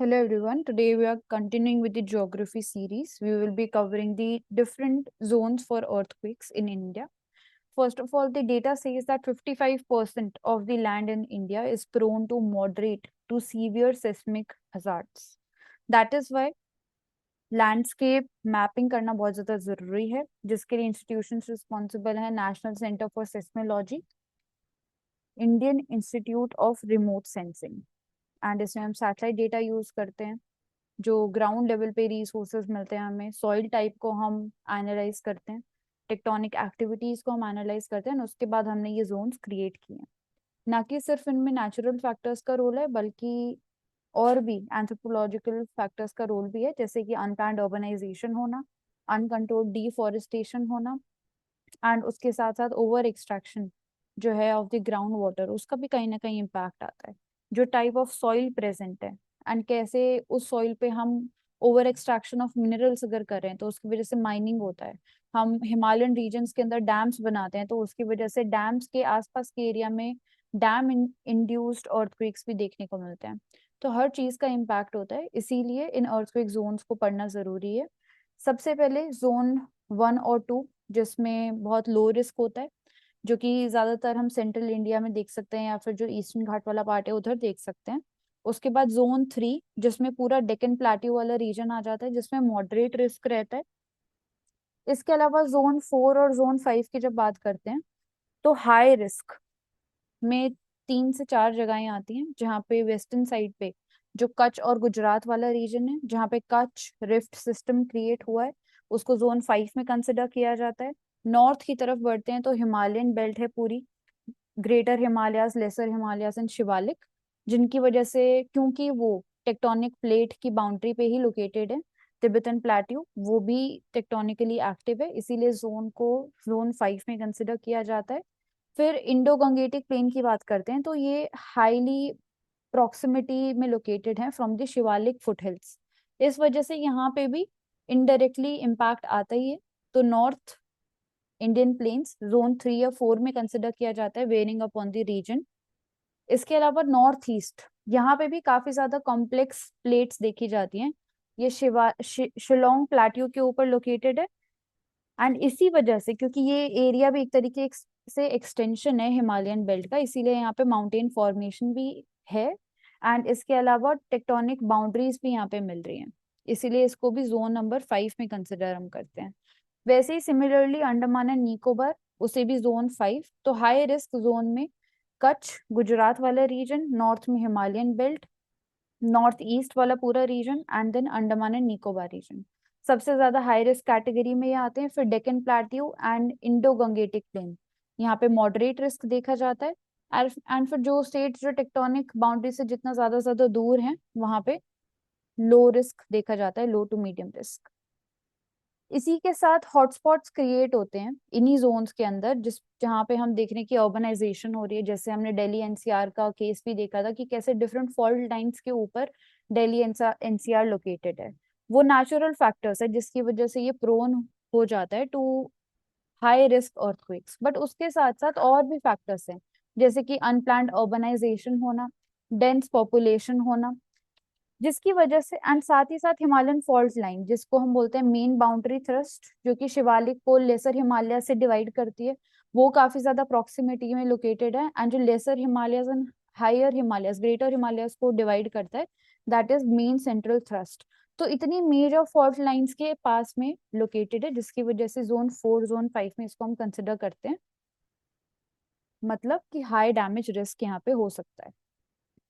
Hello everyone. Today we are continuing with the geography series. We will be covering the different zones for earthquakes in India. First of all, the data says that 55% of the land in India is prone to moderate to severe seismic hazards. That is why landscape mapping करना बहुत ज्यादा जरूरी है, जिसके लिए institution responsible है national centre for seismology, Indian institute of remote sensing, and इसमें हम सैटेलाइट डेटा यूज करते हैं। जो ग्राउंड लेवल पे रिसोर्सेज मिलते हैं हमें, सॉइल टाइप को हम एनालाइज करते हैं, टेक्टोनिक एक्टिविटीज को हम एनालाइज करते हैं, उसके बाद हमने ये जोन्स क्रिएट किए हैं। ना कि सिर्फ इनमें नेचुरल फैक्टर्स का रोल है, बल्कि और भी एंथ्रोपोलॉजिकल फैक्टर्स का रोल भी है, जैसे कि अनप्लान्ड अर्बनाइजेशन होना, अनकंट्रोल्ड डिफॉरेस्टेशन होना, एंड उसके साथ साथ ओवर एक्सट्रैक्शन जो है ऑफ द ग्राउंड वाटर, उसका भी कहीं ना कहीं इम्पैक्ट आता है। जो टाइप ऑफ सॉइल प्रेजेंट है एंड कैसे उस सॉइल पे हम ओवर एक्सट्रैक्शन ऑफ मिनरल्स अगर करें तो उसकी वजह से माइनिंग होता है। हम हिमालयन रीजन्स के अंदर डैम्स बनाते हैं तो उसकी वजह से डैम्स के आसपास के एरिया में डैम इंड्यूस्ड अर्थक्वेक्स भी देखने को मिलते हैं। तो हर चीज का इम्पैक्ट होता है, इसीलिए इन अर्थक्वेक जोन्स को पढ़ना जरूरी है। सबसे पहले जोन 1 और 2, जिसमें बहुत लो रिस्क होता है, जो कि ज्यादातर हम सेंट्रल इंडिया में देख सकते हैं या फिर जो ईस्टर्न घाट वाला पार्ट है उधर देख सकते हैं। उसके बाद जोन 3, जिसमें पूरा डेक्कन प्लेट्यू वाला रीजन आ जाता है, जिसमें मॉडरेट रिस्क रहता है। इसके अलावा जोन 4 और जोन 5 की जब बात करते हैं तो हाई रिस्क में 3 से 4 जगहें आती हैं, जहाँ पे वेस्टर्न साइड पे जो कच्छ और गुजरात वाला रीजन है, जहाँ पे कच्छ रिफ्ट सिस्टम क्रिएट हुआ है, उसको जोन 5 में कंसिडर किया जाता है। नॉर्थ की तरफ बढ़ते हैं तो हिमालयन बेल्ट है पूरी, greater Himalayas, lesser Himalayas and Shivalik, जिनकी वजह से, क्योंकि वो टेक्टोनिक प्लेट की बाउंड्री पे ही लोकेटेड है, तिब्बतन प्लेट्यू वो भी टेक्टोनिकली एक्टिव है, इसीलिए जोन 5 में कंसिडर किया जाता है। फिर इंडो गंगेटिक प्लेन की बात करते हैं तो ये हाईली प्रॉक्सिमिटी में लोकेटेड है फ्रॉम द शिवालिक फुटहिल्स, इस वजह से यहाँ पे भी इनडायरेक्टली इम्पैक्ट आता ही है। तो नॉर्थ इंडियन प्लेन्स जोन 3 या 4 में कंसिडर किया जाता है, वेरिंग अपॉन द रीजन। इसके अलावा नॉर्थ ईस्ट, यहाँ पे भी काफी ज्यादा कॉम्प्लेक्स प्लेट्स देखी जाती हैं। ये शिलोंग प्लेट्यू के ऊपर लोकेटेड है, एंड इसी वजह से, क्योंकि ये एरिया भी एक तरीके से एक्सटेंशन है हिमालयन बेल्ट का, इसीलिए यहाँ पे माउंटेन फॉर्मेशन भी है, एंड इसके अलावा टेक्टोनिक बाउंड्रीज भी यहाँ पे मिल रही हैं, इसीलिए इसको भी जोन नंबर 5 में कंसिडर हम करते हैं। वैसे ही सिमिलरली अंडमान एंड निकोबार, उसे भी जोन 5। तो हाई रिस्क जोन में कच्छ गुजरात वाला रीजन, नॉर्थ में हिमालयन बेल्ट, नॉर्थ ईस्ट वाला पूरा region, and then Andaman and Nicobar region सबसे ज्यादा हाई रिस्क कैटेगरी में ये आते हैं। फिर Deccan plateau and Indo Gangetic plain, यहाँ पे मॉडरेट रिस्क देखा जाता है। एंड फिर जो स्टेट जो टेक्टोनिक बाउंड्री से जितना ज्यादा दूर है, वहां पे लो रिस्क देखा जाता है, लो टू मीडियम रिस्क। इसी के साथ हॉटस्पॉट्स क्रिएट होते हैं इन्हीं जोन्स के अंदर, जिस जहाँ पे हम देख रहे हैं कि अर्बनाइजेशन हो रही है। जैसे हमने दिल्ली एनसीआर का केस भी देखा था कि कैसे डिफरेंट फॉल्ट लाइंस के ऊपर दिल्ली एनसीआर लोकेटेड है। वो नेचुरल फैक्टर्स है जिसकी वजह से ये प्रोन हो जाता है to high risk earthquakes, but उसके साथ साथ और भी फैक्टर्स हैं, जैसे कि अनप्लान्ड अर्बनाइजेशन होना, डेंस पॉपुलेशन होना, जिसकी वजह से, एंड साथ ही साथ हिमालयन फॉल्ट लाइन जिसको हम बोलते हैं मेन बाउंड्री थ्रस्ट, जो कि शिवालिक को लेसर हिमालय से डिवाइड करती है, वो काफी ज्यादा प्रॉक्सिमिटी में लोकेटेड है। एंड जो lesser Himalayas and higher Himalayas, greater Himalayas को डिवाइड करता है, that is main central thrust. तो इतनी मेजर फॉल्ट लाइंस के पास में लोकेटेड है, जिसकी वजह से जोन 4 जोन 5 में इसको हम कंसिडर करते हैं, मतलब कि हाई डैमेज रिस्क यहाँ पे हो सकता है।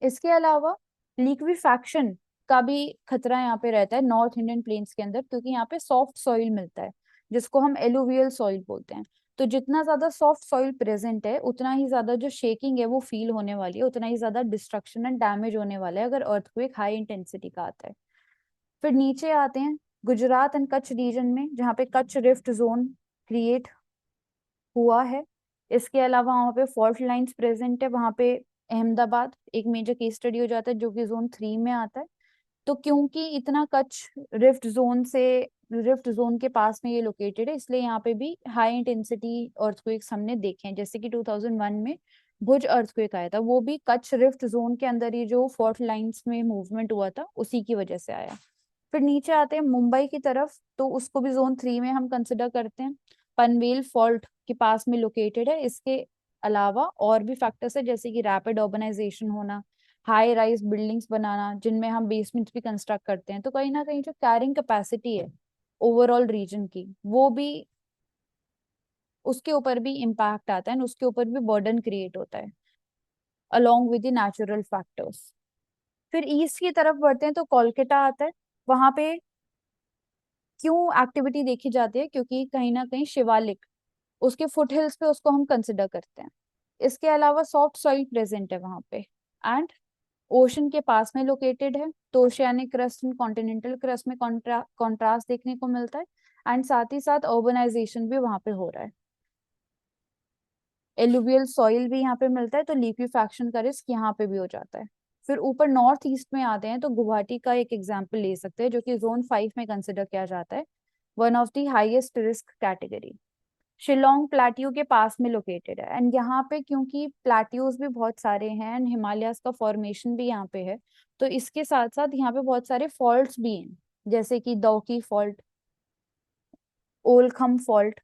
इसके अलावा लिक्विफैक्शन का भी खतरा यहाँ पे रहता है नॉर्थ इंडियन प्लेन्स के अंदर, क्योंकि यहाँ पे सॉफ्ट सॉइल मिलता है, जिसको हम एलुवियल सॉइल बोलते हैं। तो जितना ज्यादा सॉफ्ट सॉइल प्रेजेंट है, उतना ही ज्यादा जो शेकिंग है वो फील होने वाली है, उतना ही ज्यादा डिस्ट्रक्शन एंड डैमेज होने वाला है अगर अर्थक्वेक हाई इंटेंसिटी का आता है। फिर नीचे आते हैं गुजरात एंड कच्छ रीजन में, जहाँ पे कच्छ रिफ्ट जोन क्रिएट हुआ है। इसके अलावा वहाँ पे फॉल्ट लाइंस प्रेजेंट है, वहाँ पे अहमदाबाद एक मेजर केस स्टडी हो जाता है जो कि जोन 3 में आता है। तो क्योंकि इतना कच्छ रिफ्ट जोन के पास में ये लोकेटेड है, इसलिए यहाँ पे भी हाई इंटेंसिटी अर्थक्वेक्स हमने देखे हैं, जैसे कि 2001 में भुज अर्थक्वेक आया था, वो भी कच्छ रिफ्ट जोन के अंदर ही जो फॉल्ट लाइंस में मूवमेंट हुआ था उसी की वजह से आया। फिर नीचे आते हैं मुंबई की तरफ, तो उसको भी जोन 3 में हम कंसिडर करते हैं। पनवेल फॉल्ट के पास में लोकेटेड है। इसके अलावा और भी फैक्टर्स है, जैसे कि रैपिड अर्बनाइजेशन होना, हाई राइज बिल्डिंग्स बनाना जिनमें हम बेसमेंट्स भी कंस्ट्रक्ट करते हैं, तो कहीं ना कहीं जो कैरिंग कैपेसिटी है ओवरऑल रीजन की, वो भी, उसके ऊपर भी इम्पैक्ट आता है, उसके ऊपर भी बर्डन क्रिएट होता है along with the natural factors. फिर ईस्ट की तरफ बढ़ते हैं तो कोलकाता आता है। वहां पे क्यों एक्टिविटी देखी जाती है, क्योंकि कहीं ना कहीं शिवालिक, उसके फुट हिल्स पे उसको हम कंसिडर करते हैं। इसके अलावा सॉफ्ट सॉइल प्रेजेंट है वहां पे, एंड ओशन के पास में लोकेटेड है, तो oceanic crust and continental crust में कॉन्ट्रास्ट देखने को मिलता है। एंड साथ ही साथ अर्बनाइजेशन भी वहां पे हो रहा है। एलुवियल सॉइल भी यहाँ पे मिलता है, तो लिक्विफैक्शन का रिस्क यहाँ पे भी हो जाता है। फिर ऊपर नॉर्थ ईस्ट में आते हैं तो गुवाहाटी का एक एग्जाम्पल ले सकते हैं, जो कि जोन 5 में कंसिडर किया जाता है, one of the highest risk category. Shillong plateau के पास में लोकेटेड है, एंड यहाँ पे क्योंकि प्लेट्यूज भी बहुत सारे हैं एंड हिमालयास का फॉर्मेशन भी यहाँ पे है, तो इसके साथ साथ यहाँ पे बहुत सारे फॉल्ट्स भी हैं, जैसे कि दौकी फॉल्ट, ओलखम फॉल्ट।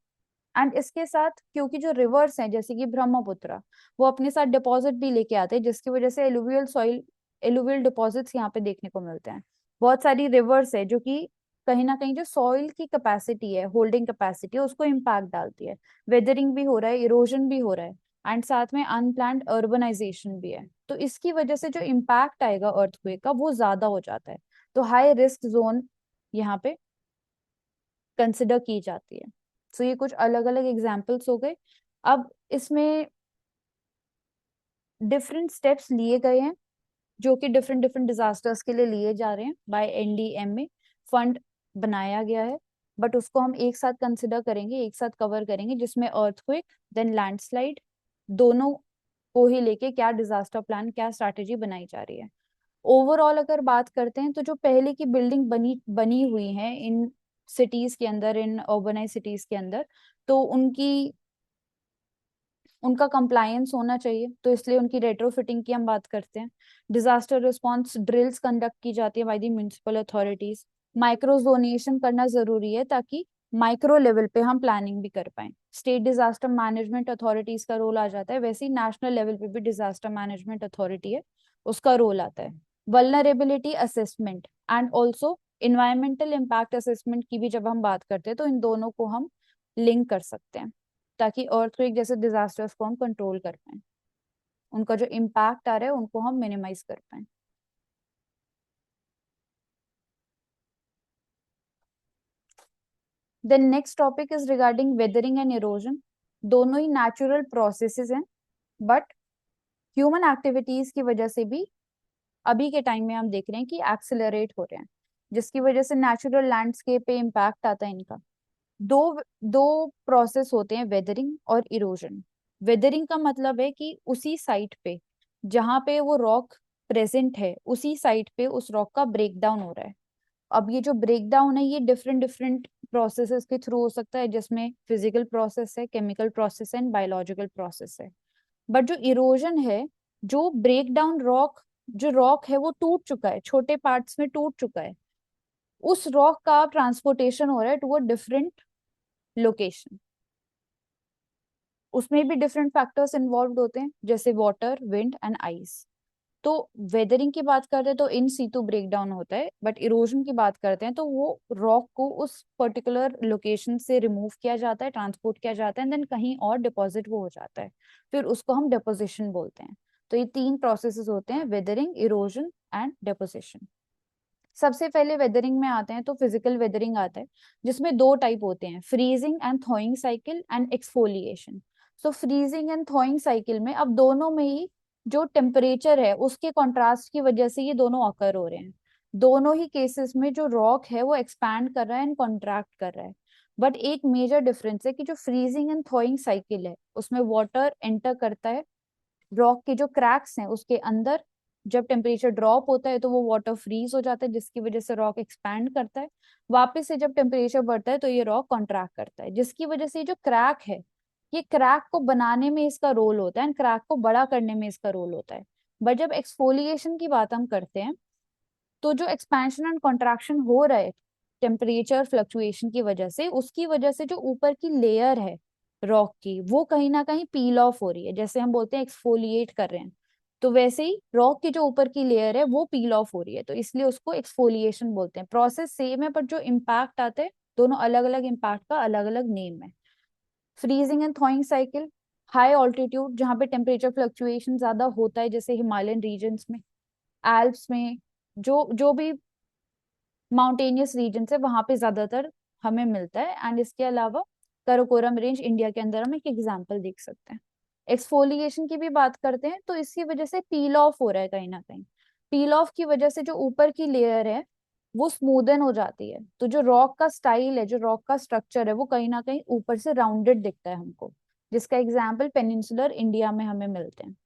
एंड इसके साथ क्योंकि जो रिवर्स हैं जैसे कि ब्रह्मपुत्र, वो अपने साथ डिपॉजिट भी लेके आते हैं, जिसकी वजह से एलुवियल सॉइल, एलुवियल डिपॉजिट्स यहाँ पे देखने को मिलते हैं। बहुत सारी रिवर्स है जो कि कहीं ना कहीं जो सॉइल की कैपेसिटी है, होल्डिंग कैपेसिटी है, उसको इम्पैक्ट डालती है। वेदरिंग भी हो रहा है, इरोजन भी हो रहा है, एंड साथ में अनप्लान्ड अर्बनाइजेशन भी है, तो इसकी वजह से जो इम्पैक्ट आएगा अर्थक्वेक का वो ज्यादा हो जाता है। तो हाई रिस्क जोन यहाँ पे कंसिडर की जाती है। सो ये कुछ अलग अलग एग्जाम्पल्स हो गए। अब इसमें डिफरेंट स्टेप्स लिए गए हैं, जो कि डिफरेंट डिफरेंट डिजास्टर्स के लिए लिए जा रहे हैं बाय एनडीएमए। फंड बनाया गया है, बट उसको हम एक साथ कंसिडर करेंगे, एक साथ कवर करेंगे, जिसमें अर्थक्वेक देन लैंडस्लाइड दोनों को ही लेके क्या डिजास्टर प्लान, क्या स्ट्रैटेजी बनाई जा रही है। ओवरऑल अगर बात करते हैं तो जो पहले की बिल्डिंग बनी बनी हुई है इन सिटीज के अंदर, इन अर्बनाइज सिटीज के अंदर, तो उनका कंप्लायंस होना चाहिए, तो इसलिए उनकी रेट्रोफिटिंग की हम बात करते हैं। डिजास्टर रिस्पांस ड्रिल्स कंडक्ट की जाती है by the municipal authorities. Micro zonation करना जरूरी है ताकि माइक्रो लेवल पे हम प्लानिंग भी कर पाए। स्टेट डिजास्टर मैनेजमेंट अथॉरिटीज का रोल आ जाता है, वैसे ही नेशनल लेवल पे भी डिजास्टर मैनेजमेंट अथॉरिटी है, उसका रोल आता है। Vulnerability assessment and also environmental impact assessment की भी जब हम बात करते हैं तो इन दोनों को हम लिंक कर सकते हैं, ताकि अर्थक्वेक जैसे डिजास्टर्स को हम कंट्रोल कर पाए, उनका जो इम्पैक्ट आ रहा है उनको हम मिनिमाइज कर पाए। Then next topic is regarding weathering and erosion. दोनों ही नेचुरल प्रोसेसेस हैं, बट ह्यूमन एक्टिविटीज की वजह से भी अभी के टाइम में हम देख रहे हैं कि एक्सेलरेट हो रहे हैं, जिसकी वजह से नेचुरल लैंडस्केप पे इम्पैक्ट आता है इनका। दो दो प्रोसेस होते हैं, वेदरिंग और इरोजन। वेदरिंग का मतलब है कि उसी साइट पे जहां पे वो रॉक प्रेजेंट है, उसी साइट पे उस रॉक का ब्रेक डाउन हो रहा है। अब ये जो ब्रेक डाउन है ये डिफरेंट डिफरेंट प्रोसेसेस के थ्रू हो सकता है, जिसमें फिजिकल प्रोसेस है, केमिकल प्रोसेस है एंड बायोलॉजिकल प्रोसेस है। बट जो इरोजन है, जो ब्रेक डाउन रॉक, जो रॉक है वो टूट चुका है, छोटे पार्ट्स में टूट चुका है, उस रॉक का ट्रांसपोर्टेशन हो रहा है टू अ डिफरेंट लोकेशन। उसमें भी डिफरेंट फैक्टर्स इन्वॉल्व होते हैं, जैसे वाटर, विंड एंड आइस। तो वेदरिंग की बात करते हैं तो इन सीटू ब्रेक डाउन होता है, बट इरोजन की बात करते हैं तो वो रॉक को उस पर्टिकुलर लोकेशन से रिमूव किया जाता है, ट्रांसपोर्ट किया जाता है, देन कहीं और डिपॉजिट वो हो जाता है, फिर उसको हम डिपोजिशन बोलते हैं। तो ये 3 प्रोसेसेस होते हैं, वेदरिंग, इरोजन एंड डिपोजिशन। सबसे पहले वेदरिंग में आते हैं तो फिजिकल वेदरिंग आता है, जिसमें 2 टाइप होते हैं, freezing and थॉइंग cycle and exfoliation. So freezing and थॉइंग cycle में अब दोनों में ही जो टेम्परेचर है उसके कॉन्ट्रास्ट की वजह से ये दोनों अकर हो रहे हैं। दोनों ही केसेस में जो रॉक है वो एक्सपैंड कर रहा है एंड कॉन्ट्रैक्ट कर रहा है। बट एक मेजर डिफरेंस है कि जो फ्रीजिंग एंड थॉइंग साइकिल है उसमें वाटर एंटर करता है रॉक के जो क्रैक्स हैं उसके अंदर। जब टेम्परेचर ड्रॉप होता है तो वो वाटर फ्रीज हो जाता है, जिसकी वजह से रॉक एक्सपैंड करता है। वापस से जब टेम्परेचर बढ़ता है तो ये रॉक कॉन्ट्रैक्ट करता है, जिसकी वजह से ये जो क्रैक है ये क्रैक को बनाने में इसका रोल होता है एंड क्रैक को बड़ा करने में इसका रोल होता है। बट जब एक्सफोलिएशन की बात हम करते हैं, तो जो एक्सपेंशन एंड कॉन्ट्रैक्शन हो रहा है टेम्परेचर फ्लक्चुएशन की वजह से, उसकी वजह से जो ऊपर की लेयर है रॉक की, वो कहीं ना कहीं पील ऑफ हो रही है। जैसे हम बोलते हैं एक्सफोलिएट कर रहे हैं, तो वैसे ही रॉक की जो ऊपर की लेयर है वो पील ऑफ हो रही है, तो इसलिए उसको एक्सफोलिएशन बोलते हैं। प्रोसेस सेम है, पर जो इम्पैक्ट आते हैं दोनों अलग अलग, इम्पैक्ट का अलग अलग नेम है। Freezing and थॉइंग cycle, high altitude जहाँ पे टेम्परेचर फ्लक्चुएशन ज्यादा होता है, जैसे हिमालयन रीजन्स में, एल्प्स में, जो जो भी माउंटेनियस रीजन है वहां पे ज्यादातर हमें मिलता है। एंड इसके अलावा कराकोरम रेंज इंडिया के अंदर हम एक एग्जांपल देख सकते हैं। एक्सफोलिएशन की भी बात करते हैं, तो इसकी वजह से पील ऑफ हो रहा है कहीं ना कहीं। पील ऑफ की वजह से जो ऊपर की लेयर है वो स्मूदन हो जाती है, तो जो रॉक का स्टाइल है, जो रॉक का स्ट्रक्चर है, वो कहीं ना कहीं ऊपर से राउंडेड दिखता है हमको, जिसका एग्जाम्पल पेनिनसुलर इंडिया में हमें मिलते हैं।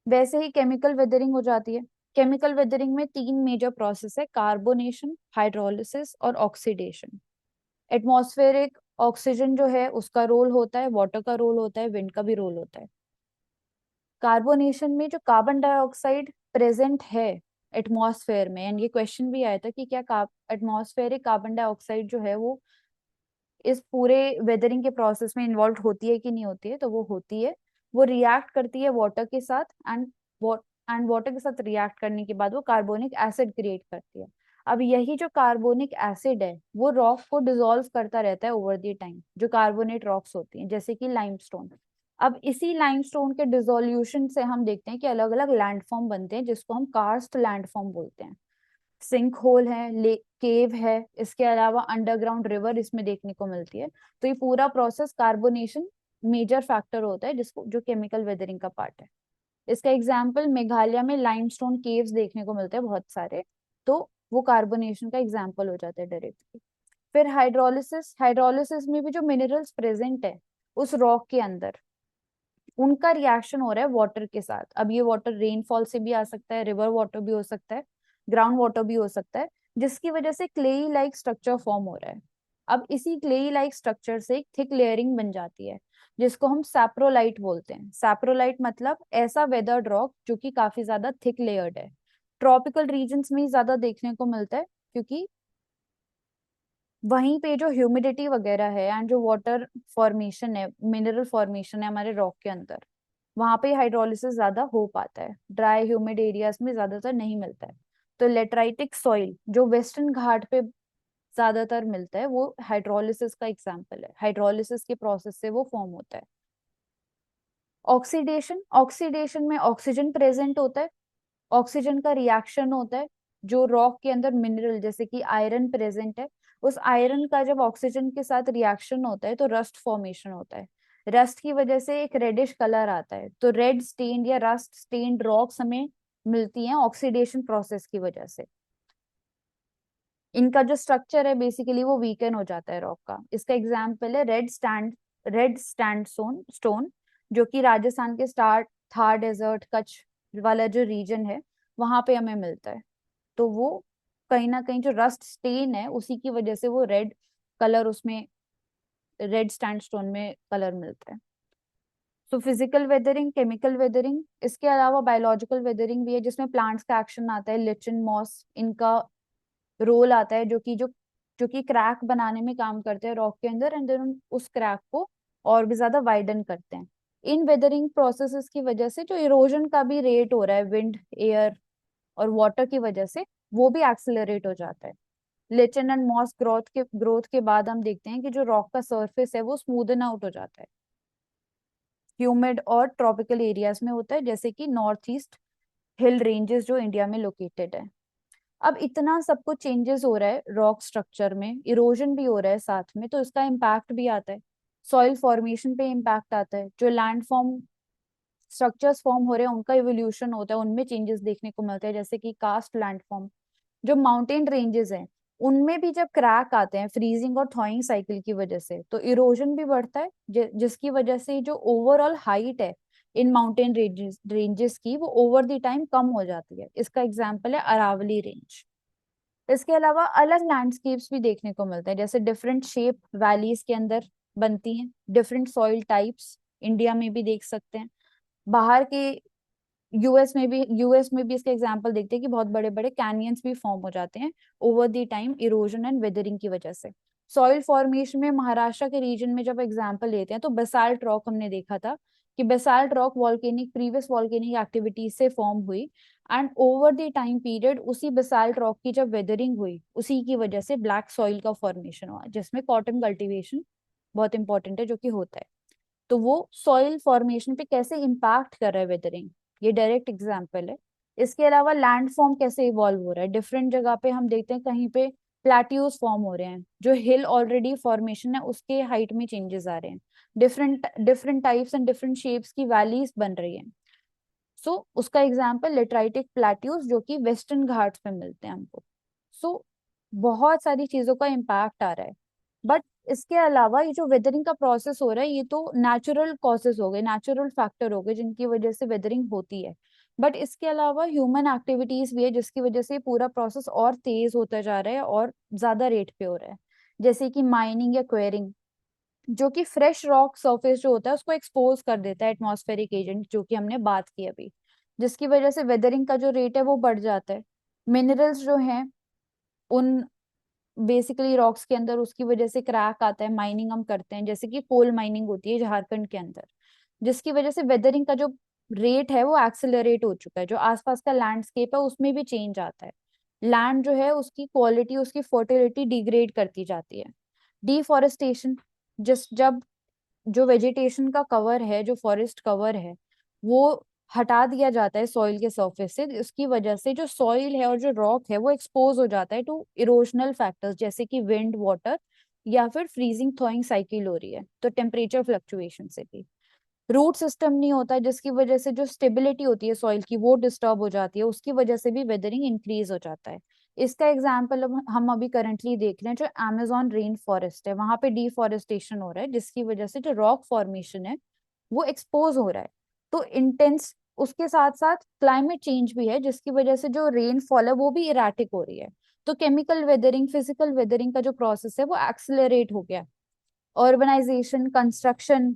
वैसे ही केमिकल वेदरिंग हो जाती है। केमिकल वेदरिंग में तीन मेजर प्रोसेस है: कार्बोनेशन, हाइड्रोलिसिस और ऑक्सीडेशन। एटमॉस्फेरिक ऑक्सीजन जो है उसका रोल होता है, वाटर का रोल होता है, विंड का भी रोल होता है। कार्बोनेशन में जो कार्बन डाइऑक्साइड प्रेजेंट है एटमॉस्फेयर में, एंड ये क्वेश्चन भी आया था कि क्या एटमॉस्फेरिक कार्बन डाइऑक्साइड जो है वो इस पूरे वेदरिंग के प्रोसेस में इन्वॉल्व होती है कि नहीं होती है, तो वो होती है। वो रिएक्ट करती है वाटर के साथ, एंड वाटर के साथ रिएक्ट करने के बाद वो कार्बोनिक एसिड क्रिएट करती है। अब यही जो कार्बोनिक एसिड है वो रॉक को डिसॉल्व करता रहता है ओवर द टाइम, जो कार्बोनेट रॉक्स होती हैं जैसे कि लाइमस्टोन। अब इसी लाइमस्टोन के डिसोल्यूशन से हम देखते हैं कि अलग अलग लैंडफॉर्म बनते हैं, जिसको हम कार्स्ट लैंडफॉर्म बोलते हैं। सिंक होल है, लेक केव है, इसके अलावा अंडरग्राउंड रिवर इसमें देखने को मिलती है। तो ये पूरा प्रोसेस कार्बोनेशन मेजर फैक्टर होता है, जिसको जो केमिकल वेदरिंग का पार्ट है। इसका एग्जाम्पल मेघालय में लाइमस्टोन केव्स देखने को मिलते हैं बहुत सारे, तो वो कार्बोनेशन का एग्जाम्पल हो जाता है डायरेक्टली। फिर हाइड्रोलिसिस, हाइड्रोलिसिस में भी जो मिनरल्स प्रेजेंट है उस रॉक के अंदर, उनका रिएक्शन हो रहा है वाटर के साथ। अब ये वाटर रेनफॉल से भी आ सकता है, रिवर वाटर भी हो सकता है, ग्राउंड वाटर भी हो सकता है, जिसकी वजह से क्लेई लाइक स्ट्रक्चर फॉर्म हो रहा है। अब इसी क्लेई लाइक स्ट्रक्चर से एक थिक लेयरिंग बन जाती है, जिसको हम सैप्रोलाइट बोलते हैं। सैप्रोलाइट मतलब ऐसा वेदर्ड रॉक जो कि काफी ज्यादा थिक लेयर्ड है। ट्रॉपिकल रीजन्स में ही ज्यादा देखने को मिलता है, क्योंकि वहीं पे जो ह्यूमिडिटी वगैरह है एंड जो वाटर फॉर्मेशन है, मिनरल फॉर्मेशन है हमारे रॉक के अंदर, वहां पे हाइड्रोलिसिस ज्यादा हो पाता है। ड्राई ह्यूमिड एरियाज में ज्यादातर नहीं मिलता है। तो लेटराइटिक सॉइल जो वेस्टर्न घाट पे ज्यादातर मिलता है, वो हाइड्रोलिसिस का एग्जाम्पल है। हाइड्रोलिसिस के प्रोसेस से वो फॉर्म होता है। ऑक्सीडेशन, ऑक्सीडेशन में ऑक्सीजन प्रेजेंट होता है, ऑक्सीजन का रिएक्शन होता है। जो रॉक के अंदर मिनरल जैसे कि आयरन प्रेजेंट है, उस आयरन का जब ऑक्सीजन के साथ रिएक्शन होता है तो रस्ट फॉर्मेशन होता है। रस्ट की वजह से एक रेडिश कलर आता है, तो रेड स्टेन्ड या रस्ट स्टेन्ड रॉक्स हमें मिलती हैं ऑक्सीडेशन प्रोसेस की वजह से। इनका जो स्ट्रक्चर है बेसिकली वो वीकन हो जाता है रॉक का। इसका एग्जाम्पल है रेड स्टैंड स्टोन, जो कि राजस्थान के थार डेजर्ट, कच्छ वाला जो रीजन है वहां पे हमें मिलता है। तो वो कहीं ना कहीं जो रस्ट स्टेन है उसी की वजह से वो रेड कलर उसमें, रेड स्टैंडस्टोन में कलर मिलता है। So physical weathering, chemical weathering, इसके अलावा बायोलॉजिकल वेदरिंग भी है, जिसमें प्लांट्स का एक्शन आता है। लिचन, मॉस, इनका रोल आता है, जो कि क्रैक बनाने में काम करते हैं रॉक के अंदर, एंड देन उस क्रैक को और भी ज्यादा वाइडन करते हैं। इन वेदरिंग प्रोसेसेस की वजह से जो इरोजन का भी रेट हो रहा है विंड, एयर और वाटर की वजह से, वो भी एक्सेलरेट हो जाता है। लिचन एंड मॉस ग्रोथ के बाद हम देखते हैं कि जो रॉक का सरफेस है वो स्मूदन आउट हो जाता है। ह्यूमिड और ट्रॉपिकल एरियाज में होता है, जैसे कि नॉर्थ ईस्ट हिल रेंजेस जो इंडिया में लोकेटेड है। अब इतना सब कुछ चेंजेस हो रहा है रॉक स्ट्रक्चर में, इरोजन भी हो रहा है साथ में, तो इसका इम्पैक्ट भी आता है। सॉइल फॉर्मेशन पे इम्पैक्ट आता है, जो लैंड फॉर्म स्ट्रक्चर्स फॉर्म हो रहे हैं उनका इवोल्यूशन होता है, उनमें चेंजेस देखने को मिलते हैं, जैसे कि कास्ट लैंडफॉर्म। जो माउंटेन रेंजेस हैं उनमें भी जब क्रैक आते हैं फ्रीजिंग और थॉइंग साइकिल की वजह से, तो इरोजन भी बढ़ता है, जिसकी वजह से जो ओवरऑल हाइट है इन माउंटेन रेंजेस की, वो ओवर द टाइम कम हो जाती है। इसका एग्जाम्पल है अरावली रेंज। इसके अलावा अलग लैंडस्केप्स भी देखने को मिलते हैं, जैसे डिफरेंट शेप वैलीज के अंदर बनती हैं, डिफरेंट सॉइल टाइप्स इंडिया में भी देख सकते हैं। बाहर के यूएस में भी इसका एग्जांपल देखते हैं कि बहुत बड़े बड़े कैनियंस भी फॉर्म हो जाते हैं over the time erosion and weathering की वजह से। सॉइल फॉर्मेशन में महाराष्ट्र के रीजन में जब एग्जांपल लेते हैं तो बेसाल्ट रॉक हमने देखा था कि basalt rock volcanic previous volcanic activities से फॉर्म हुई, and over the time period उसी बेसाल्ट रॉक की जब वेदरिंग हुई उसी की वजह से ब्लैक सॉइल का फॉर्मेशन हुआ, जिसमें कॉटन कल्टीवेशन बहुत इंपॉर्टेंट है जो कि होता है। तो वो सॉइल फॉर्मेशन पे कैसे इम्पैक्ट कर रहा है वेदरिंग, ये डायरेक्ट एग्जाम्पल है। इसके अलावा लैंड फॉर्म कैसे इवॉल्व हो रहा है, डिफरेंट जगह पे हम देखते हैं कहीं पे प्लेट्यूज फॉर्म हो रहे हैं, जो हिल ऑलरेडी फॉर्मेशन है उसके हाइट में चेंजेस आ रहे हैं, different different types and different shapes की वैलीज बन रही हैं। उसका एग्जाम्पल लेटराइटिक प्लेट्यूज जो कि वेस्टर्न घाट्स पे मिलते हैं हमको। सो बहुत सारी चीजों का इम्पैक्ट आ रहा है। बट इसके अलावा ये जो वेदरिंग का प्रोसेस हो रहा है ये तो नेचुरल कॉजेस हो गए, नेचुरल फैक्टर हो गए जिनकी वजह से वेदरिंग होती है। बट इसके अलावा ह्यूमन एक्टिविटीज भी है जिसकी वजह से पूरा प्रोसेस और तेज होता जा रहा है और ज्यादा रेट पे हो रहा है। जैसे कि माइनिंग या क्वेरिंग, जो कि फ्रेश रॉक सरफेस जो होता है उसको एक्सपोज कर देता है एटमॉस्फेरिक एजेंट जो कि हमने बात की अभी, जिसकी वजह से वेदरिंग का जो रेट है वो बढ़ जाता है। मिनरल्स जो हैं उन बेसिकली रॉक्स के अंदर उसकी वजह से क्रैक आता है, माइनिंग हम करते हैं जैसे कि कोल माइनिंग होती है झारखंड के अंदर, जिसकी वजह से वेदरिंग का जो रेट है वो एक्सेलरेट हो चुका है, जो आसपास का लैंडस्केप है उसमें भी चेंज आता है। लैंड जो है उसकी क्वालिटी उसकी फर्टिलिटी डिग्रेड करती जाती है। डिफॉरेस्टेशन, जिस जब जो वेजिटेशन का कवर है, जो फॉरेस्ट कवर है वो हटा दिया जाता है सॉइल के सरफेस से, उसकी वजह से जो सॉइल है और जो रॉक है वो एक्सपोज हो जाता है टू इरोजनल फैक्टर्स जैसे कि विंड वाटर या फिर फ्रीजिंग थॉइंग साइकिल हो रही है तो टेम्परेचर फ्लक्चुएशन से भी। रूट सिस्टम नहीं होता जिसकी वजह से जो स्टेबिलिटी होती है सॉइल की वो डिस्टर्ब हो जाती है, उसकी वजह से भी वेदरिंग इंक्रीज हो जाता है। इसका एग्जाम्पल हम अभी करंटली देख रहे हैं, जो अमेजोन रेन फॉरेस्ट है वहां पे डिफॉरेस्टेशन हो रहा है जिसकी वजह से जो रॉक फॉर्मेशन है वो एक्सपोज हो रहा है। तो इंटेंस उसके साथ साथ क्लाइमेट चेंज भी है जिसकी वजह से जो रेनफॉल है वो भी इराटिक हो रही है। तो केमिकल वेदरिंग फिजिकल वेदरिंग का जो प्रोसेस है वो एक्सिलरेट हो गया। अर्बनाइजेशन, कंस्ट्रक्शन,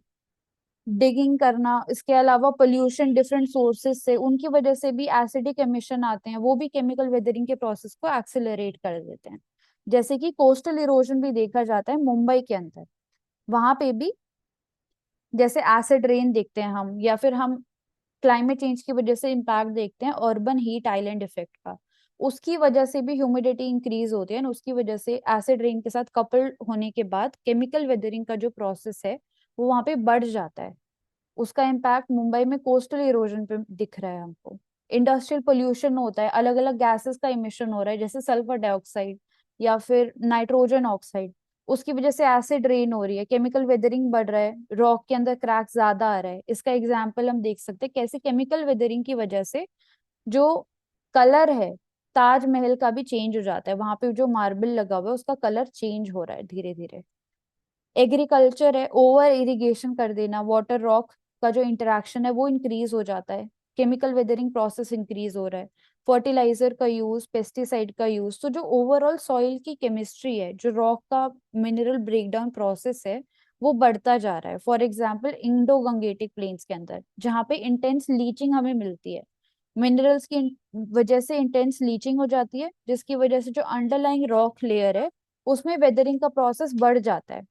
डिगिंग करना, इसके अलावा पोल्यूशन डिफरेंट सोर्सेज से उनकी वजह से भी एसिडिक एमिशन आते हैं, वो भी केमिकल वेदरिंग के प्रोसेस को एक्सेलरेट कर देते हैं। जैसे कि कोस्टल इरोजन भी देखा जाता है मुंबई के अंदर, वहां पे भी जैसे एसिड रेन देखते हैं हम, या फिर हम क्लाइमेट चेंज की वजह से इम्पैक्ट देखते हैं अर्बन हीट आइलैंड इफेक्ट का, उसकी वजह से भी ह्यूमिडिटी इंक्रीज होती है, उसकी वजह से एसिड रेन के साथ कपल होने के बाद केमिकल वेदरिंग का जो प्रोसेस है वो वहां पे बढ़ जाता है। उसका इम्पैक्ट मुंबई में कोस्टल इरोजन पे दिख रहा है हमको। इंडस्ट्रियल पोल्यूशन होता है, अलग अलग गैसेस का इमिशन हो रहा है जैसे सल्फर डाइऑक्साइड या फिर नाइट्रोजन ऑक्साइड, उसकी वजह से एसिड रेन हो रही है, केमिकल वेदरिंग बढ़ रहा है, रॉक के अंदर क्रैक ज्यादा आ रहा है। इसका एग्जाम्पल हम देख सकते हैं कैसे केमिकल वेदरिंग की वजह से जो कलर है ताजमहल का भी चेंज हो जाता है, वहां पे जो मार्बल लगा हुआ है उसका कलर चेंज हो रहा है धीरे धीरे। एग्रीकल्चर है, ओवर इरिगेशन कर देना, वाटर रॉक का जो इंटरेक्शन है वो इंक्रीज हो जाता है, केमिकल वेदरिंग प्रोसेस इंक्रीज हो रहा है, फर्टिलाइजर का यूज, पेस्टिसाइड का यूज, तो जो ओवरऑल सॉइल की केमिस्ट्री है, जो रॉक का मिनरल ब्रेकडाउन प्रोसेस है वो बढ़ता जा रहा है। For example Indo Gangetic planes के अंदर जहाँ पे इंटेंस लीचिंग हमें मिलती है, मिनरल्स की वजह से इंटेंस लीचिंग हो जाती है जिसकी वजह से जो अंडरलाइंग रॉक लेयर है उसमें वेदरिंग का प्रोसेस बढ़ जाता है,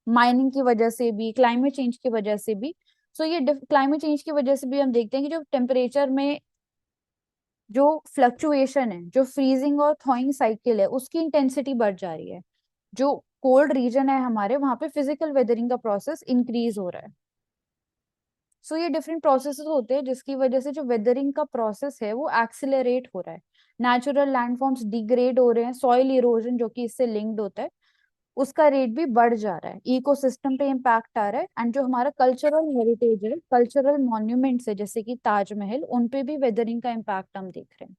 माइनिंग की वजह से भी, क्लाइमेट चेंज की वजह से भी। सो ये क्लाइमेट चेंज की वजह से भी हम देखते हैं कि जो टेम्परेचर में जो फ्लक्चुएशन है, जो फ्रीजिंग और थॉइंग साइकिल है उसकी इंटेंसिटी बढ़ जा रही है। जो कोल्ड रीजन है हमारे वहां पे फिजिकल वेदरिंग का प्रोसेस इंक्रीज हो रहा है। सो ये डिफरेंट प्रोसेसेस होते हैं जिसकी वजह से जो वेदरिंग का प्रोसेस है वो एक्सिलरेट हो रहा है, नेचुरल लैंडफॉर्म्स डिग्रेड हो रहे हैं, सॉइल इरोजन जो कि इससे लिंक्ड होता है उसका रेट भी बढ़ जा रहा है, इकोसिस्टम पे इम्पैक्ट आ रहा है, एंड जो हमारा कल्चरल हेरिटेज है, कल्चरल मॉन्यूमेंट्स है जैसे कि ताजमहल, उन पे भी वेदरिंग का इम्पैक्ट हम देख रहे हैं।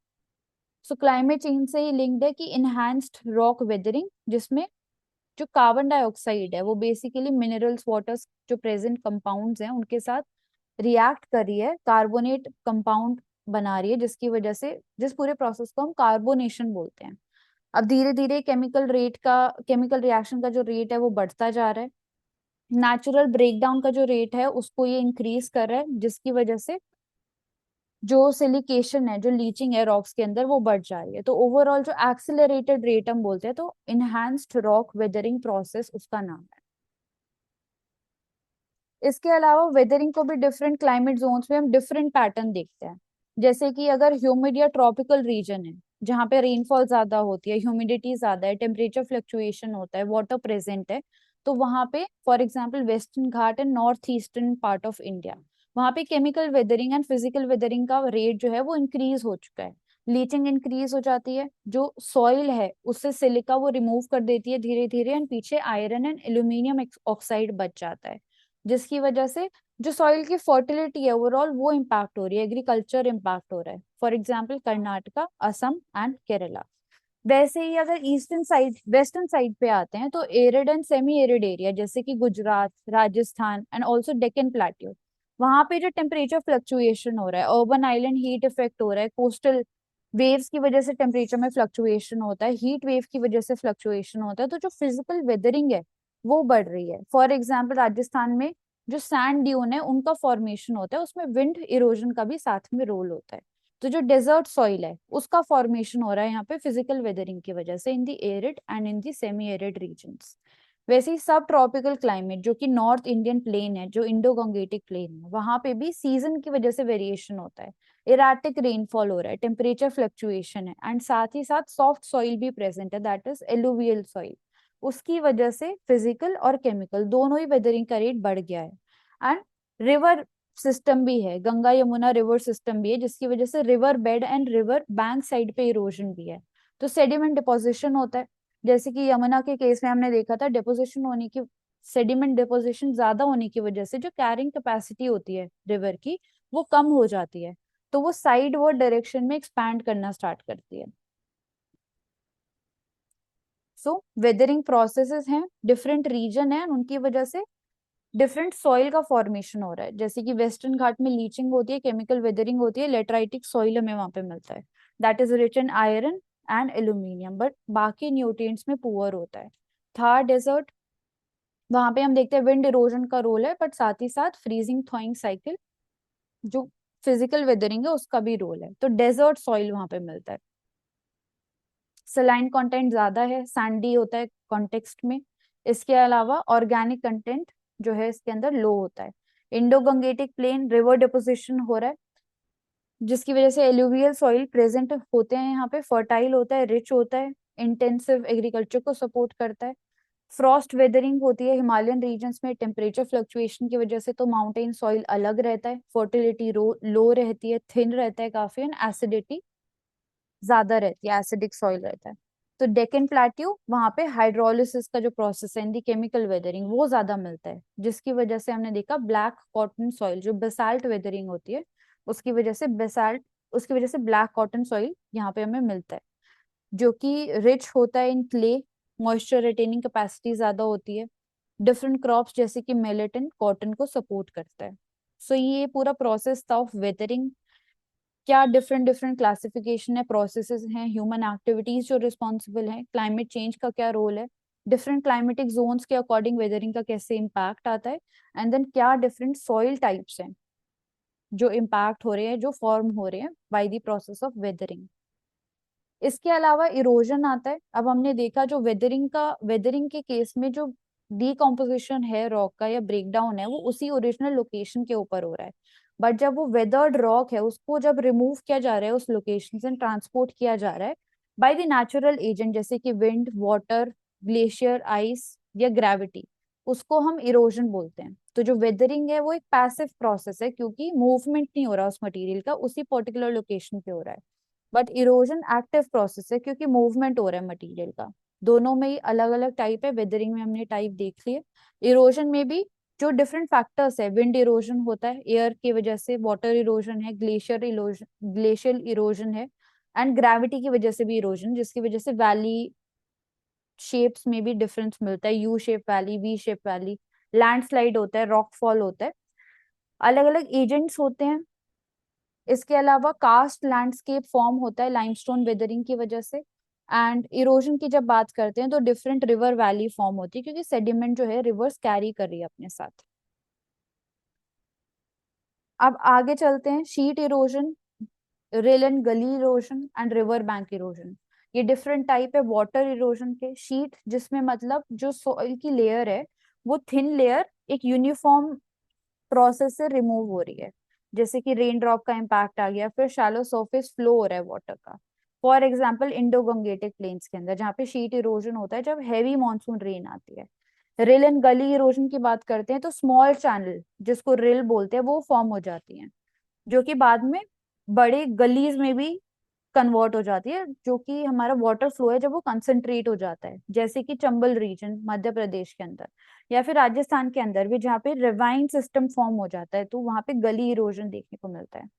सो क्लाइमेट चेंज से ही लिंक्ड है कि इनहैंस्ड रॉक वेदरिंग, जिसमें जो कार्बन डाइऑक्साइड है वो बेसिकली मिनरल्स वाटर्स जो प्रेजेंट कंपाउंड्स हैं उनके साथ रिएक्ट कर रही है, कार्बोनेट कंपाउंड बना रही है जिसकी वजह से जिस पूरे प्रोसेस को हम कार्बोनेशन बोलते हैं। अब धीरे धीरे केमिकल रिएक्शन का जो रेट है वो बढ़ता जा रहा है, नेचुरल ब्रेकडाउन का जो रेट है उसको ये इंक्रीज कर रहा है, जिसकी वजह से जो सिलिकेशन है, जो लीचिंग है रॉक्स के अंदर, वो बढ़ जा रही है। तो ओवरऑल जो एक्सिलरेटेड रेट हम बोलते हैं, तो इनहैंस्ड रॉक वेदरिंग प्रोसेस उसका नाम है। इसके अलावा वेदरिंग को भी डिफरेंट क्लाइमेट जोन्स में हम डिफरेंट पैटर्न देखते हैं। जैसे कि अगर ह्यूमिड या ट्रॉपिकल रीजन है, जहाँ पे रेनफॉल ज्यादा होती है, ह्यूमिडिटी ज्यादा है, टेम्परेचर फ्लक्चुएशन होता है, वाटर प्रेजेंट है, तो वहां पे for example western Ghat and north eastern part of India, वहां पे chemical weathering and physical weathering का रेट जो है वो इंक्रीज हो चुका है। लीचिंग इंक्रीज हो जाती है, जो सॉइल है उससे सिलिका वो रिमूव कर देती है धीरे धीरे, एंड पीछे आयरन एंड एल्यूमिनियम ऑक्साइड बच जाता है, जिसकी वजह से जो सॉइल की फर्टिलिटी है ओवरऑल वो इम्पैक्ट हो रही है, एग्रीकल्चर इम्पैक्ट हो रहा है, for example Karnataka, Assam and Kerala. वैसे ही अगर ईस्टर्न साइड वेस्टर्न साइड पे आते हैं, तो arid and semi arid area जैसे कि Gujarat, Rajasthan and also Deccan plateau, वहां पे जो टेम्परेचर फ्लक्चुएशन हो रहा है, अर्बन आइलैंड हीट इफेक्ट हो रहा है, कोस्टल वेव्स की वजह से टेम्परेचर में फ्लक्चुएशन होता है, हीट वेव की वजह से फ्लक्चुएशन होता है, तो जो फिजिकल वेदरिंग है वो बढ़ रही है। फॉर एग्जाम्पल राजस्थान में जो सैंड ड्यून है उनका फॉर्मेशन होता है, उसमें विंड इरोजन का भी साथ में रोल होता है। तो जो डेजर्ट सॉइल है उसका फॉर्मेशन हो रहा है यहाँ पे फिजिकल वेदरिंग की वजह से in the arid and in the semi arid regions. वैसे ही सब ट्रॉपिकल क्लाइमेट जो कि नॉर्थ इंडियन प्लेन है, जो इंडो गंगेटिक प्लेन है, वहां पे भी सीजन की वजह से वेरिएशन होता है, इराटिक रेनफॉल हो रहा है, टेम्परेचर फ्लक्चुएशन है, एंड साथ ही साथ सॉफ्ट सॉइल भी प्रेजेंट है, दैट इज एलुवियल सॉइल। उसकी वजह से फिजिकल और केमिकल दोनों ही वेदरिंग का रेट बढ़ गया है। एंड रिवर सिस्टम भी है, गंगा यमुना रिवर सिस्टम भी है, जिसकी वजह से river bed and river bank side पे इरोजन भी है। तो सेडिमेंट डिपोजिशन होता है, जैसे कि यमुना के केस में हमने देखा था, डिपोजिशन होने की सेडिमेंट डिपोजिशन ज्यादा होने की वजह से जो कैरिंग कैपेसिटी होती है रिवर की वो कम हो जाती है, तो वो साइड वर्ड डायरेक्शन में एक्सपैंड करना स्टार्ट करती है। सो वेदरिंग प्रोसेसेस हैं, डिफरेंट रीजन है, उनकी वजह से डिफरेंट सॉइल का फॉर्मेशन हो रहा है। जैसे कि वेस्टर्न घाट में लीचिंग होती है, केमिकल वेदरिंग होती है, लेटराइटिक सॉइल हमें वहां पे मिलता है, that is rich in iron and aluminium, but बाकी न्यूट्रिएंट्स में पुअर होता है। थार डेजर्ट, वहां पे हम देखते हैं विंड इरोजन का रोल है, बट साथ ही साथ फ्रीजिंग थॉइंग साइकिल जो फिजिकल वेदरिंग है उसका भी रोल है, तो डेजर्ट सॉइल वहां पे मिलता है। सलाइन कंटेंट ज्यादा है, सैंडी होता है कॉन्टेक्स्ट में। इसके अलावा ऑर्गेनिक कंटेंट जो है इसके अंदर लो होता है। Indo Gangetic plain river deposition हो रहा है, जिसकी वजह से एलुवियल सॉइल प्रेजेंट होते हैं यहाँ पे, फर्टाइल होता है, रिच होता है, इंटेंसिव एग्रीकल्चर को सपोर्ट करता है। फ्रॉस्ट वेदरिंग होती है हिमालयन रीजन्स में, टेम्परेचर फ्लक्चुएशन की वजह से, तो माउंटेन सॉइल अलग रहता है, फर्टिलिटी लो रहती है, थिन रहता है काफी, एंड एसिडिटी ज्यादा रहती है, एसिडिक सॉइल रहता है। तो डेक्कन प्लेट्यू, वहां पे हाइड्रोलिसिस का जो प्रोसेस है इन दी केमिकल वेदरिंग वो ज्यादा मिलता है, जिसकी वजह से हमने देखा ब्लैक कॉटन सॉइल जो बेसाल्ट वेदरिंग होती है उसकी वजह से बेसाल्ट, उसकी वजह से ब्लैक कॉटन सॉइल यहाँ पे हमें मिलता है, जो कि रिच होता है इन क्ले, मॉइस्चर रिटेनिंग कैपेसिटी ज्यादा होती है, डिफरेंट क्रॉप्स जैसे कि मिलेट एंड कॉटन को सपोर्ट करता है। सो ये पूरा प्रोसेस था ऑफ वेदरिंग। क्या डिफरेंट डिफरेंट क्लासिफिकेशन है, प्रोसेसेस हैं, ह्यूमन एक्टिविटीज जो रिस्पॉन्सिबल हैं, क्लाइमेट चेंज का क्या रोल है, डिफरेंट क्लाइमेटिक जोन्स के अकॉर्डिंग वेदरिंग का कैसे इम्पैक्ट आता है, एंड देन क्या डिफरेंट सॉइल टाइप्स हैं जो इम्पैक्ट हो रहे हैं, जो फॉर्म हो रहे हैं by the process of weathering. इसके अलावा इरोजन आता है। अब हमने देखा जो वेदरिंग के केस में जो डीकॉम्पोजिशन है रॉक का या ब्रेकडाउन है वो उसी ओरिजिनल लोकेशन के ऊपर हो रहा है, बट जब वो वेदर्ड रॉक है उसको जब रिमूव किया जा रहा है उस लोकेशन से, ट्रांसपोर्ट किया जा रहा है बाय द नेचुरल एजेंट जैसे कि विंड, वाटर, ग्लेशियर, आइस या ग्रेविटी, उसको हम इरोजन बोलते हैं। तो जो वेदरिंग है वो एक पैसिव प्रोसेस है, क्योंकि मूवमेंट नहीं हो रहा उस मटेरियल का, उसी पर्टिकुलर लोकेशन पे हो रहा है। बट इरोजन एक्टिव प्रोसेस है, क्योंकि मूवमेंट हो रहा है मटेरियल का। दोनों में ही अलग अलग टाइप है, वेदरिंग में हमने टाइप देख लिए। इरोजन में भी जो डिफरेंट फैक्टर्स है, विंड इरोजन होता है एयर की वजह से, वाटर इरोजन है, ग्लेशियल इरोजन है, एंड ग्रेविटी की वजह से भी इरोजन, जिसकी वजह से वैली शेप्स में भी डिफरेंस मिलता है, U shape valley, V shape valley, landslide होता है, रॉक फॉल होता है, अलग अलग एजेंट्स होते हैं। इसके अलावा कास्ट लैंडस्केप फॉर्म होता है लाइमस्टोन वेदरिंग की वजह से, एंड इरोजन की जब बात करते हैं तो डिफरेंट रिवर वैली फॉर्म होती है, क्योंकि सेडिमेंट जो है रिवर्स कैरी कर रही है अपने साथ। अब आगे चलते हैं, शीट इरोजन, रेल एंड गली erosion and river bank erosion. ये डिफरेंट टाइप है वाटर इरोजन के। शीट जिसमें मतलब जो सॉइल की लेयर है वो थिन लेयर एक यूनिफॉर्म प्रोसेस से रिमूव हो रही है, जैसे कि रेन ड्रॉप का इम्पैक्ट आ गया, फिर शैलो सरफेस फ्लो हो रहा है वाटर का। For example Indo Gangetic planes के अंदर जहाँ पे शीट इरोजन होता है जब हैवी मानसून रेन आती है। रिल एंड गली इरोजन की बात करते हैं तो स्मॉल चैनल जिसको रिल बोलते हैं वो फॉर्म हो जाती हैं, जो कि बाद में बड़े गलीज में भी कन्वर्ट हो जाती है, जो कि हमारा वाटर फ्लो है जब वो कंसंट्रेट हो जाता है, जैसे कि चंबल रीजन मध्य प्रदेश के अंदर या फिर राजस्थान के अंदर भी जहाँ पे रिवाइन सिस्टम फॉर्म हो जाता है, तो वहां पे गली इरोजन देखने को मिलता है।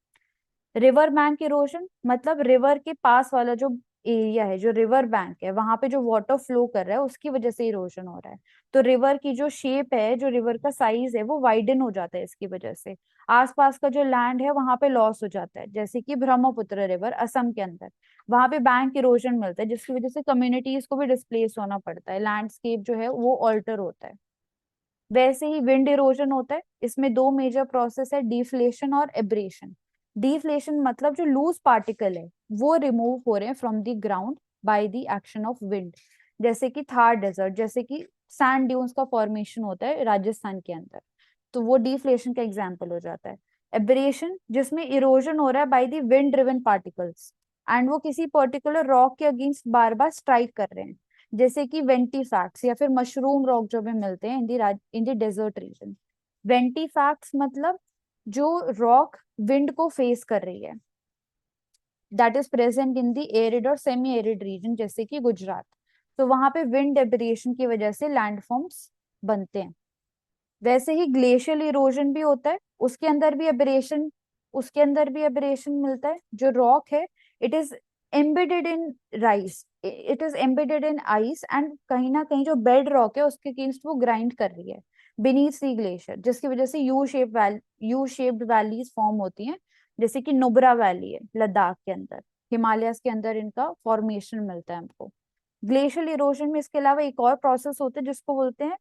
रिवर बैंक इरोजन मतलब रिवर के पास वाला जो एरिया है, जो रिवर बैंक है, वहां पे जो वाटर फ्लो कर रहा है उसकी वजह से इरोजन हो रहा है। तो रिवर की जो शेप है, जो रिवर का साइज है वो वाइडन हो जाता है इसकी वजह से। आसपास का जो लैंड है वहां पे लॉस हो जाता है, जैसे कि ब्रह्मपुत्र रिवर असम के अंदर, वहां पे बैंक इरोजन मिलता है जिसकी वजह से कम्युनिटीज को भी डिस्प्लेस होना पड़ता है, लैंडस्केप जो है वो ऑल्टर होता है। वैसे ही विंड इरोजन होता है, इसमें दो मेजर प्रोसेस है, डिफ्लेशन और एब्रेशन। डिफ्लेशन मतलब जो लूज पार्टिकल है वो रिमूव हो रहे हैं from the ground by the action of wind, जैसे कि थार डेजर्ट, जैसे कि सैंड ड्यून्स का फॉर्मेशन होता है राजस्थान के अंदर, तो वो डिफ्लेशन का एग्जाम्पल हो जाता है। एब्रेशन जिसमें इरोजन हो रहा है by the wind driven particles and वो किसी पर्टिकुलर रॉक के अगेंस्ट बार बार स्ट्राइक कर रहे हैं, जैसे कि वेंटीफैक्ट्स या फिर मशरूम रॉक जो भी मिलते हैं इन दी डेजर्ट रीजन। वेंटीफैक्ट्स मतलब जो रॉक विंड को फेस कर रही है, that is present in the arid और सेमी एरिड रीजन जैसे कि गुजरात, तो वहां पे विंड एब्रेशन की वजह से लैंडफॉर्म्स बनते हैं। वैसे ही ग्लेशियल इरोजन भी होता है, उसके अंदर भी एब्रेशन मिलता है। जो रॉक है it is embedded in rice, it is embedded in ice and कहीं ना कहीं जो बेड रॉक है उसके अगेंस्ट वो ग्राइंड कर रही है बीनीथ सी ग्लेशियर, जिसकी वजह से यू शेप्ड वैलीज फॉर्म होती हैं, जैसे कि नुब्रा वैली है लद्दाख के अंदर, हिमालयस के अंदर इनका फॉर्मेशन मिलता है हमको। ग्लेशियल इरोजन में इसके अलावा एक और प्रोसेस होता है जिसको बोलते हैं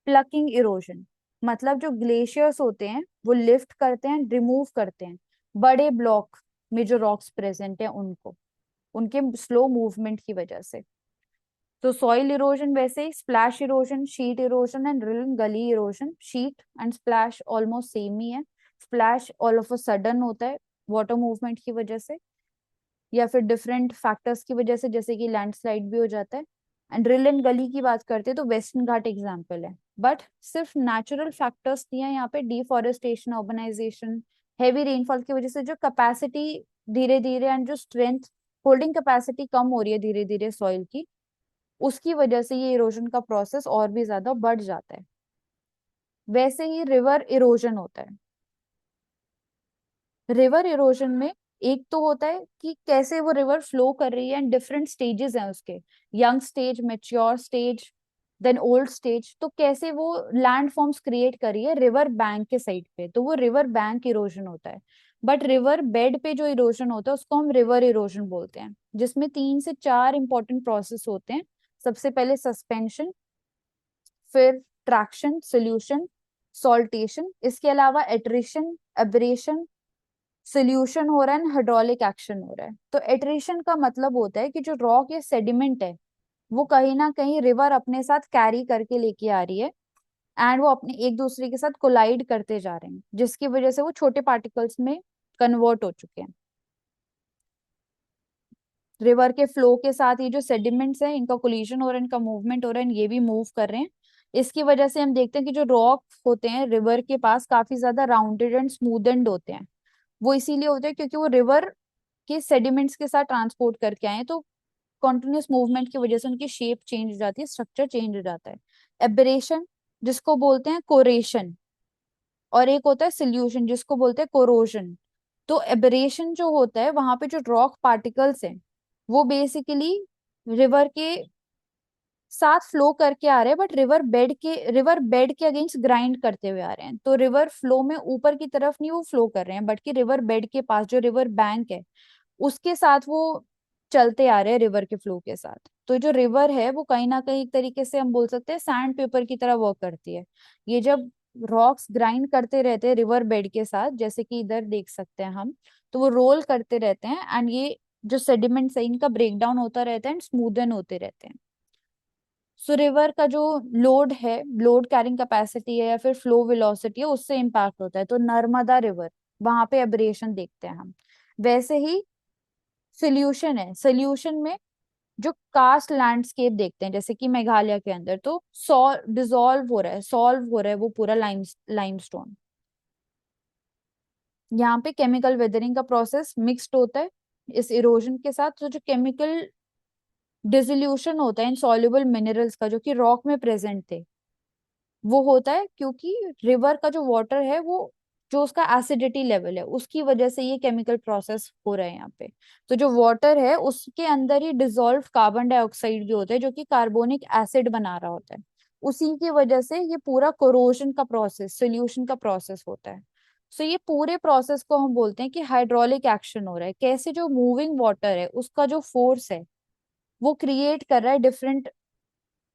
प्लकिंग इरोजन। मतलब जो ग्लेशियर्स होते हैं वो लिफ्ट करते हैं, रिमूव करते हैं बड़े ब्लॉक में जो रॉक्स प्रेजेंट है उनको, उनके स्लो मूवमेंट की वजह से। तो सॉइल इरोजन वैसे ही splash erosion, sheet erosion and rill gully erosion. Sheet and splash almost same ही है। Splash all of a sudden होता है वाटर मूवमेंट की वजह से या फिर डिफरेंट फैक्टर्स की वजह से, जैसे कि लैंडस्लाइड भी हो जाता है। एंड ड्रिल एंड गली की बात करते हैं तो वेस्टर्न घाट एग्जाम्पल है, बट सिर्फ नेचुरल फैक्टर्स नहीं है यहाँ पे, डिफॉरेस्टेशन, अर्बनाइजेशन, हैवी रेनफॉल की वजह से जो कैपेसिटी धीरे धीरे एंड जो स्ट्रेंथ होल्डिंग कैपेसिटी कम हो रही है धीरे धीरे सॉइल की, उसकी वजह से ये इरोजन का प्रोसेस और भी ज्यादा बढ़ जाता है। वैसे ही रिवर इरोजन होता है। रिवर इरोजन में एक तो होता है कि कैसे वो रिवर फ्लो कर रही है एंड डिफरेंट स्टेजेस हैं उसके, young stage, mature stage, then old stage, तो कैसे वो लैंड फॉर्म्स क्रिएट कर रही है रिवर बैंक के साइड पे, तो वो रिवर बैंक इरोजन होता है। बट रिवर बेड पे जो इरोजन होता है उसको हम रिवर इरोजन बोलते हैं, जिसमें 3 से 4 इंपॉर्टेंट प्रोसेस होते हैं। सबसे पहले सस्पेंशन, फिर ट्रैक्शन, सोल्यूशन, सॉल्टेशन, इसके अलावा एट्रिशन, एब्रेशन, सोल्यूशन हो रहा है, हाइड्रोलिक एक्शन हो रहा है। तो एट्रिशन का मतलब होता है कि जो रॉक या सेडिमेंट है वो कहीं ना कहीं रिवर अपने साथ कैरी करके लेके आ रही है एंड वो अपने एक दूसरे के साथ कोलाइड करते जा रहे हैं, जिसकी वजह से वो छोटे पार्टिकल्स में कन्वर्ट हो चुके हैं। रिवर के फ्लो के साथ ये जो सेडिमेंट्स हैं इनका कोलिजन हो रहा है, इनका मूवमेंट हो रहा है, ये भी मूव कर रहे हैं। इसकी वजह से हम देखते हैं कि जो रॉक होते हैं रिवर के पास काफी ज्यादा राउंडेड एंड स्मूदेंड होते हैं। वो इसीलिए होते हैं क्योंकि वो रिवर के सेडिमेंट्स के साथ ट्रांसपोर्ट करके आए हैं, तो कॉन्टिन्यूस मूवमेंट की वजह से उनकी शेप चेंज हो जाती है, स्ट्रक्चर चेंज हो जाता है। एब्रेशन जिसको बोलते हैं कोरेशन, और एक होता है सोल्यूशन जिसको बोलते हैं कोरोजन। तो एब्रेशन जो होता है वहां पे जो रॉक पार्टिकल्स हैं वो बेसिकली रिवर के साथ फ्लो करके आ रहे हैं, बट रिवर बेड के अगेंस्ट ग्राइंड करते हुए आ रहे हैं। तो रिवर फ्लो में ऊपर की तरफ नहीं वो फ्लो कर रहे हैं, बट कि रिवर बेड के पास जो रिवर बैंक है उसके साथ वो चलते आ रहे हैं रिवर के फ्लो के साथ। तो जो रिवर है वो कहीं ना कहीं एक तरीके से हम बोल सकते हैं सैंड पेपर की तरह वर्क करती है। ये जब रॉक्स ग्राइंड करते रहते हैं रिवर बेड के साथ, जैसे कि इधर देख सकते हैं हम, तो वो रोल करते रहते हैं एंड ये जो सेडिमेंट्स है इनका ब्रेक डाउन होता रहता है एंड स्मूदन होते रहते हैं। सो रिवर का जो लोड है, लोड कैरिंग कैपेसिटी है या फिर फ्लो वेलोसिटी है, उससे इम्पैक्ट होता है। तो नर्मदा रिवर, वहां पे एब्रेशन देखते हैं हम। वैसे ही सोल्यूशन है, सोल्यूशन में जो कास्ट लैंडस्केप देखते हैं जैसे कि मेघालय के अंदर, तो डिसॉल्व हो रहा है, सॉल्व हो रहा है वो पूरा लाइमस्टोन। यहाँ पे केमिकल वेदरिंग का प्रोसेस मिक्स्ड होता है इस इरोजन के साथ। तो जो केमिकल डिसोल्यूशन होता है इनसॉल्युबल मिनरल्स का जो कि रॉक में प्रेजेंट थे, वो होता है क्योंकि रिवर का जो वाटर है वो, जो उसका एसिडिटी लेवल है उसकी वजह से ये केमिकल प्रोसेस हो रहा है यहाँ पे। तो जो वाटर है उसके अंदर ही डिसॉल्व कार्बन डाइऑक्साइड भी होता है जो कि कार्बोनिक एसिड बना रहा होता है। उसी की वजह से ये पूरा कोरोजन का प्रोसेस, सोल्यूशन का प्रोसेस होता है। सो ये पूरे प्रोसेस को हम बोलते हैं कि हाइड्रोलिक एक्शन हो रहा है। कैसे जो मूविंग वाटर है उसका जो फोर्स है वो क्रिएट कर रहा है डिफरेंट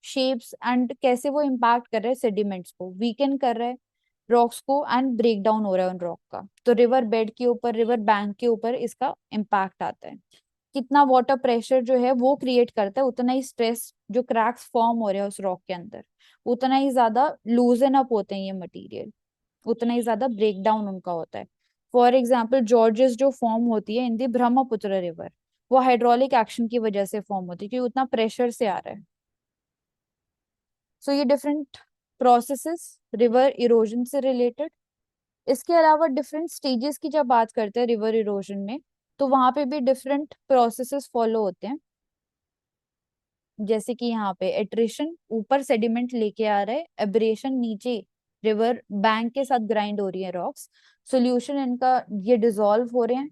शेप्स, एंड कैसे वो इम्पैक्ट कर रहे हैं सेडिमेंट्स को, वीकन कर रहे हैं रॉक्स को एंड ब्रेक डाउन हो रहा है उन रॉक का। तो रिवर बेड के ऊपर, रिवर बैंक के ऊपर इसका इम्पैक्ट आता है। कितना वाटर प्रेशर जो है वो क्रिएट करता है, उतना ही स्ट्रेस, जो क्रैक्स फॉर्म हो रहे हैं उस रॉक के अंदर, उतना ही ज्यादा लूजन अप होते हैं ये मटेरियल, उतना ही ज्यादा ब्रेक डाउन उनका होता है। फॉर एग्जाम्पल जॉर्जेस जो फॉर्म होती है इन दी ब्रह्मपुत्र रिवर, वो हाइड्रोलिक एक्शन की वजह से फॉर्म होती है क्योंकि उतना प्रेशर से आ रहा है। सो ये डिफरेंट प्रोसेसेस रिवर इरोजन से रिलेटेड। इसके अलावा डिफरेंट स्टेजेस की जब बात करते हैं रिवर इरोजन में, तो वहां पे भी डिफरेंट प्रोसेसेस फॉलो होते हैं। जैसे कि यहाँ पे एट्रिशन, ऊपर सेडिमेंट लेके आ रहा है, एब्रेशन नीचे रिवर बैंक के साथ ग्राइंड हो रही है रॉक्स, सोल्यूशन इनका ये डिसॉल्व हो रहे हैं,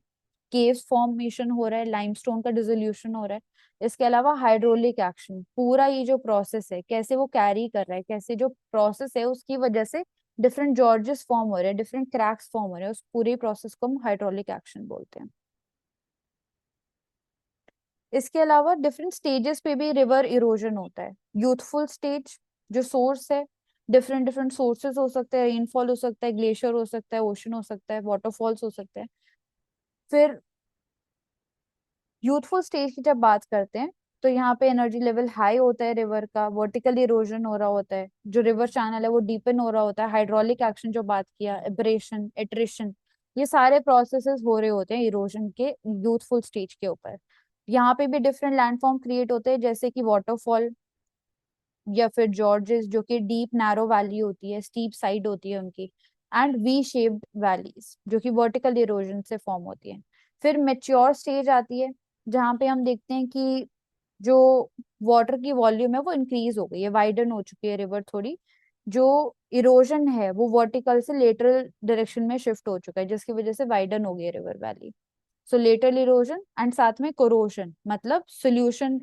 केव्स फॉर्मेशन हो रहा है, लाइमस्टोन का डिसोल्यूशन हो रहा है। इसके अलावा हाइड्रोलिक एक्शन, पूरा ये जो प्रोसेस है कैसे वो कैरी कर रहा है, कैसे जो प्रोसेस है उसकी वजह से डिफरेंट जॉर्जेस फॉर्म हो रहे हैं, डिफरेंट क्रैक्स फॉर्म हो रहे हैं, उस पूरे प्रोसेस को हम हाइड्रोलिक एक्शन बोलते हैं। इसके अलावा डिफरेंट स्टेजेस पे भी रिवर इरोजन होता है। यूथफुल स्टेज, जो सोर्स है, डिफरेंट डिफरेंट सोर्सेस हो सकते हैं, रेनफॉल हो सकता है, ग्लेशियर हो सकता है, ओशन हो सकता है, वाटरफॉल्स हो सकते हैं। फिर यूथफुल स्टेज की जब बात करते हैं, तो यहाँ पे एनर्जी लेवल हाई होता है रिवर का, वर्टिकल इरोजन हो रहा होता है, जो रिवर चैनल है वो डीपन हो रहा होता है, हाइड्रोलिक एक्शन जो बात किया, एब्रेशन, एट्रिशन, ये सारे प्रोसेसेस हो रहे होते हैं इरोजन के यूथफुल स्टेज के ऊपर। यहाँ पे भी डिफरेंट लैंडफॉर्म क्रिएट होते हैं जैसे कि वाटरफॉल या फिर जॉर्जेस जो कि डीप नैरो वैली होती है, स्टीप साइड होती है उनकी, एंड वी शेप्ड वैलीज जो कि वर्टिकल इरोजन से फॉर्म होती है। फिर मेच्योर स्टेज आती है जहाँ पे हम देखते हैं कि जो वाटर की वॉल्यूम है वो इंक्रीज हो गई है, वाइडन हो चुकी है रिवर थोड़ी, जो इरोजन है वो वर्टिकल से लेटरल डायरेक्शन में शिफ्ट हो चुका है जिसकी वजह से वाइडन हो गई है river valley. So lateral erosion and साथ में कोरोजन, मतलब सोल्यूशन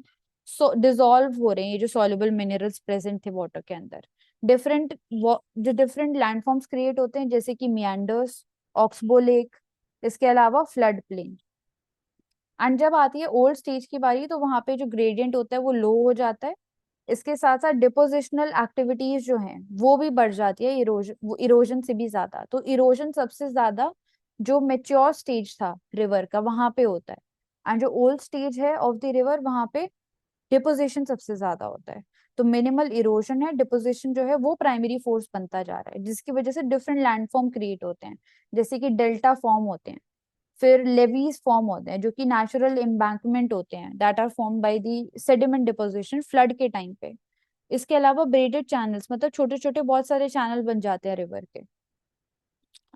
डिसॉल्व हो रहे हैं ये जो सॉल्युबल मिनरल्स प्रेजेंट थे वाटर के अंदर। डिफरेंट जो डिफरेंट लैंडफॉर्म्स क्रिएट होते हैं जैसे कि मियांडर्स, ऑक्सबो लेक, इसके अलावा फ्लड प्लेन। एंड जब आती है ओल्ड स्टेज की बारी, तो वहां पे जो ग्रेडियंट होता है वो लो हो जाता है। इसके साथ साथ डिपोजिशनल एक्टिविटीज जो हैं वो भी बढ़ जाती है, इरोजन से भी ज्यादा। तो इरोजन सबसे ज्यादा जो मेच्योर स्टेज था रिवर का वहां पे होता है, एंड जो ओल्ड स्टेज है ऑफ द रिवर वहां पे डिपोजिशन सबसे ज्यादा होता है। तो मिनिमल इरोजन है, डिपोजिशन जो है वो प्राइमरी फोर्स बनता जा रहा है जिसकी वजह से डिफरेंट लैंडफॉर्म क्रिएट होते हैं, जैसे कि डेल्टा फॉर्म होते हैं, फिर लेवीज फॉर्म होते हैं जो कि नेचुरल एम्बैंकमेंट होते हैं that are form by the sediment deposition flood के टाइम पे। इसके अलावा ब्रेडेड चैनल्स, मतलब छोटे छोटे बहुत सारे चैनल बन जाते हैं रिवर के,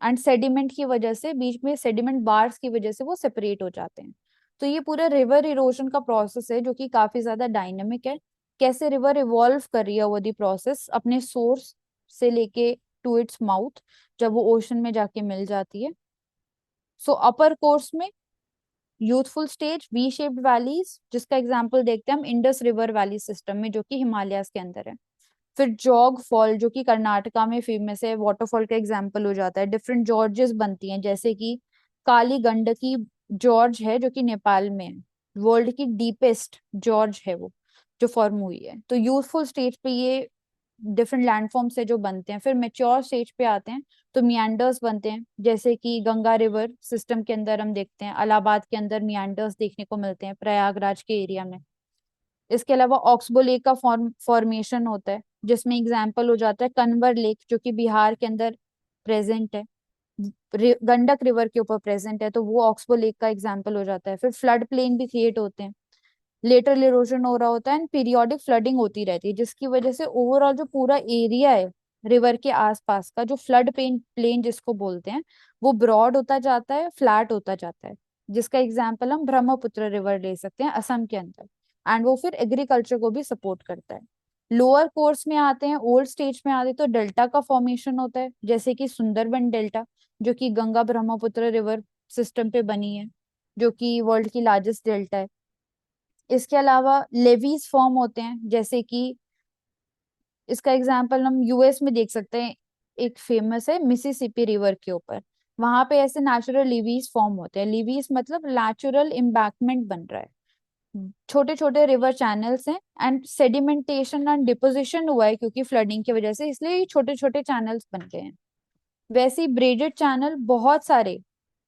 एंड सेडिमेंट की वजह से बीच में सेडिमेंट बार्स की वजह से वो सेपरेट हो जाते हैं। तो ये पूरा रिवर इरोजन का प्रोसेस है जो कि काफी ज्यादा डायनेमिक है। कैसे रिवर इवॉल्व कर रही है ओवर द प्रोसेस अपने सोर्स से लेके टू इट्स माउथ, जब वो ओशन में जाके मिल जाती है। सो अपर कोर्स में youthful stage, V shaped valleys, जिसका एग्जांपल देखते हैं हम इंडस रिवर वैली सिस्टम में जो कि हिमालयाज के अंदर है। फिर जॉग फॉल जो कि कर्नाटका में फेमस है, वाटरफॉल का एग्जांपल हो जाता है। डिफरेंट जॉर्जेस बनती हैं जैसे कि काली गंडकी जॉर्ज है जो कि नेपाल में है। वर्ल्ड की डीपेस्ट जॉर्ज है वो जो फॉर्म हुई है। तो यूथफुल स्टेज पे ये डिफरेंट लैंडफॉर्म से जो बनते हैं, फिर मेच्योर स्टेज पे आते हैं तो मियांडर्स बनते हैं, जैसे कि गंगा रिवर सिस्टम के अंदर हम देखते हैं इलाहाबाद के अंदर मियांडर्स देखने को मिलते हैं, प्रयागराज के एरिया में। इसके अलावा ऑक्सबो लेक का फॉर्मेशन होता है, जिसमें एग्जाम्पल हो जाता है कन्वर लेक जो कि बिहार के अंदर प्रेजेंट है, गंडक रिवर के ऊपर प्रेजेंट है, तो वो ऑक्सबो लेक का एग्जाम्पल हो जाता है। फिर फ्लड प्लेन भी क्रिएट होते हैं, लेटरल इरोजन हो रहा होता है एंड पीरियोडिक फ्लडिंग होती रहती है, जिसकी वजह से ओवरऑल जो पूरा एरिया है रिवर के आसपास का, जो फ्लड प्लेन जिसको बोलते हैं, वो ब्रॉड होता जाता है, फ्लैट होता जाता है। जिसका एग्जाम्पल हम ब्रह्मपुत्र रिवर ले सकते हैं असम के अंदर, एंड वो फिर एग्रीकल्चर को भी सपोर्ट करता है। लोअर कोर्स में आते हैं, ओल्ड स्टेज में आते हैं तो डेल्टा का फॉर्मेशन होता है, जैसे कि सुंदरबन डेल्टा जो कि गंगा ब्रह्मपुत्र रिवर सिस्टम पे बनी है, जो कि वर्ल्ड की लार्जेस्ट डेल्टा है। इसके अलावा लेवीज फॉर्म होते हैं, जैसे कि इसका एग्जांपल हम यूएस में देख सकते हैं, एक फेमस है मिसिसिपी रिवर के ऊपर। वहां पे ऐसे नेचुरल लीवीज फॉर्म होते हैं, लीवीज मतलब नेचुरल एम्बैंकमेंट बन रहा है, छोटे छोटे रिवर चैनल्स हैं, एंड सेडिमेंटेशन एंड डिपोजिशन हुआ है क्योंकि फ्लडिंग की वजह से, इसलिए ये छोटे छोटे चैनल्स बन गए हैं। वैसे ही ब्रेडेड चैनल बहुत सारे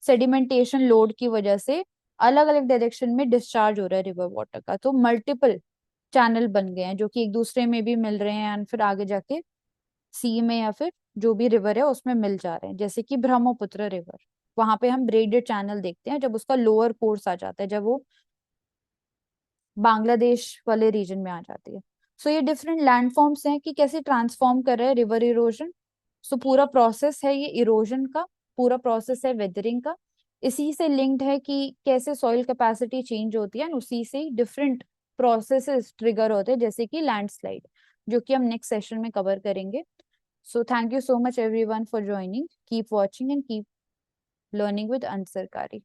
सेडिमेंटेशन लोड की वजह से अलग अलग डायरेक्शन में डिस्चार्ज हो रहा है रिवर वाटर का, तो मल्टीपल चैनल बन गए हैं जो कि एक दूसरे में भी मिल रहे हैं एंड फिर आगे जाके सी में या फिर जो भी रिवर है उसमें मिल जा रहे हैं, जैसे कि ब्रह्मपुत्र रिवर। वहां पे हम ब्रेडेड चैनल देखते हैं जब उसका लोअर कोर्स आ जाता है, जब वो बांग्लादेश वाले रीजन में आ जाती है। सो ये डिफरेंट लैंडफॉर्म्स हैं कि कैसे ट्रांसफॉर्म कर रहे हैं रिवर इरोजन। सो पूरा प्रोसेस है ये इरोजन का, पूरा प्रोसेस है वेदरिंग का। इसी से लिंक्ड है कि कैसे सॉइल कैपेसिटी चेंज होती है, एंड उसी से डिफरेंट प्रोसेसेस ट्रिगर होते हैं, जैसे कि लैंडस्लाइड, जो कि हम नेक्स्ट सेशन में कवर करेंगे। So thank you so much everyone for joining, keep watching and keep learning with Anshul कारी।